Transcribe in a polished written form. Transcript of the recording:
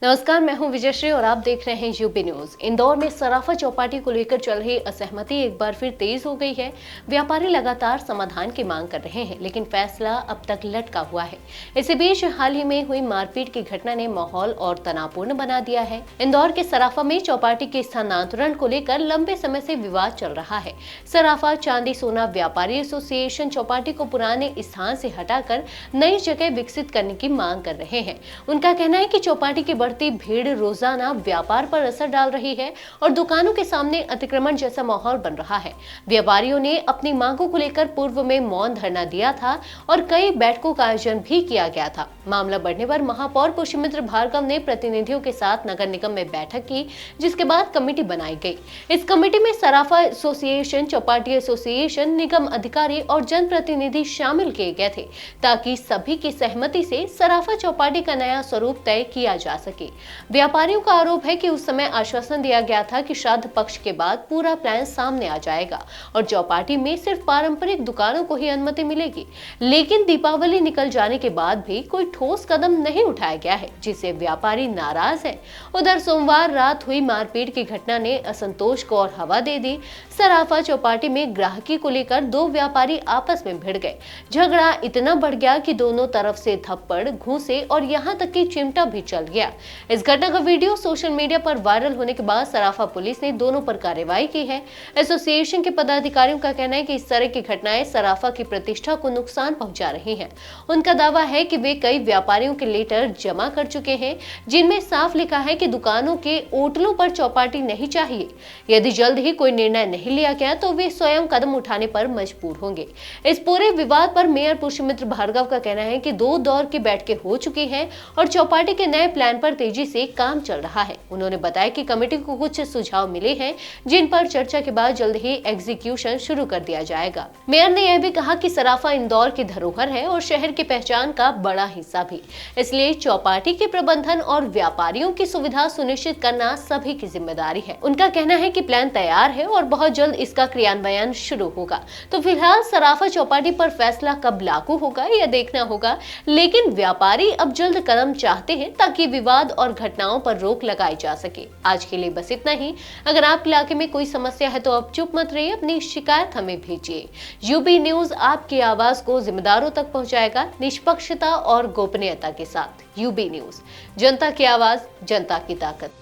नमस्कार, मैं हूं विजयश्री और आप देख रहे हैं यूपी न्यूज। इंदौर में सराफा चौपाटी को लेकर चल रही असहमति एक बार फिर तेज हो गई है। व्यापारी लगातार समाधान की मांग कर रहे हैं, लेकिन फैसला अब तक लटका हुआ है। इसी बीच हाल ही में हुई मारपीट की घटना ने माहौल और तनावपूर्ण बना दिया है। इंदौर के सराफा में चौपाटी के स्थानांतरण को लेकर लंबे समय से विवाद चल रहा है। सराफा चांदी सोना व्यापारी एसोसिएशन चौपाटी को पुराने स्थान से हटाकर नई जगह विकसित करने की मांग कर रहे हैं। उनका कहना है कि चौपाटी की बढ़ती भीड़ रोजाना व्यापार पर असर डाल रही है और दुकानों के सामने अतिक्रमण जैसा माहौल बन रहा है। व्यापारियों ने अपनी मांगों को लेकर पूर्व में मौन धरना दिया था और कई बैठकों का आयोजन भी किया गया था। मामला बढ़ने पर महापौर पुष्यमित्र भार्गव ने प्रतिनिधियों के साथ नगर निगम में बैठक की, जिसके बाद कमेटी बनाई गई। इस कमेटी में सराफा एसोसिएशन, चौपाटी एसोसिएशन, निगम अधिकारी और जनप्रतिनिधि शामिल किए गए थे, ताकि सभी की सहमति से सराफा चौपाटी का नया स्वरूप तय किया जा सके। व्यापारियों का आरोप है कि उस समय आश्वासन दिया गया था कि श्राद्ध पक्ष के बाद पूरा प्लान सामने आ जाएगा और चौपाटी में सिर्फ पारंपरिक दुकानों को ही अनुमति मिलेगी, लेकिन दीपावली निकल जाने के बाद भी कोई ठोस कदम नहीं उठाया गया है, जिससे व्यापारी नाराज है। उधर सोमवार रात हुई मारपीट की घटना ने असंतोष को और हवा दे दी। सराफा चौपाटी में ग्राहकी को लेकर दो व्यापारी आपस में भिड़ गए। झगड़ा इतना बढ़ गया कि दोनों तरफ से थप्पड़, घूंसे और यहाँ तक कि चिमटा भी चल गया। इस घटना का वीडियो सोशल मीडिया पर वायरल होने के बाद सराफा पुलिस ने दोनों पर कार्रवाई की है। एसोसिएशन के पदाधिकारियों का कहना है कि इस तरह की घटनाएं सराफा की प्रतिष्ठा को नुकसान पहुंचा रही हैं। उनका दावा है कि वे कई व्यापारियों के लेटर जमा कर चुके हैं, जिनमें साफ लिखा है कि दुकानों के ओटलों पर चौपाटी नहीं चाहिए। यदि जल्द ही कोई निर्णय नहीं लिया गया तो वे स्वयं कदम उठाने पर मजबूर होंगे। इस पूरे विवाद पर मेयर पुष्यमित्र भार्गव का कहना है कि 2 दौर की बैठकें हो चुकी हैं और चौपाटी के नए प्लान पर तेजी से काम चल रहा है। उन्होंने बताया कि कमेटी को कुछ सुझाव मिले हैं, जिन पर चर्चा के बाद जल्द ही एग्जीक्यूशन शुरू कर दिया जाएगा। मेयर ने यह भी कहा कि सराफा इंदौर की धरोहर है और शहर की पहचान का बड़ा हिस्सा भी, इसलिए चौपाटी के प्रबंधन और व्यापारियों की सुविधा सुनिश्चित करना सभी की जिम्मेदारी है। उनका कहना है कि प्लान तैयार है और बहुत जल्द इसका क्रियान्वयन शुरू होगा। तो फिलहाल सराफा चौपाटी पर फैसला कब लागू होगा यह देखना होगा, लेकिन व्यापारी अब जल्द कदम चाहते हैं ताकि विवाद और घटनाओं पर रोक लगाई जा सके। आज के लिए बस इतना ही। अगर आपके इलाके में कोई समस्या है तो आप चुप मत रहिए, अपनी शिकायत हमें भेजिए। यूपी न्यूज आपकी आवाज को जिम्मेदारों तक पहुंचाएगा, निष्पक्षता और गोपनीयता के साथ। यूपी न्यूज, जनता की आवाज, जनता की ताकत।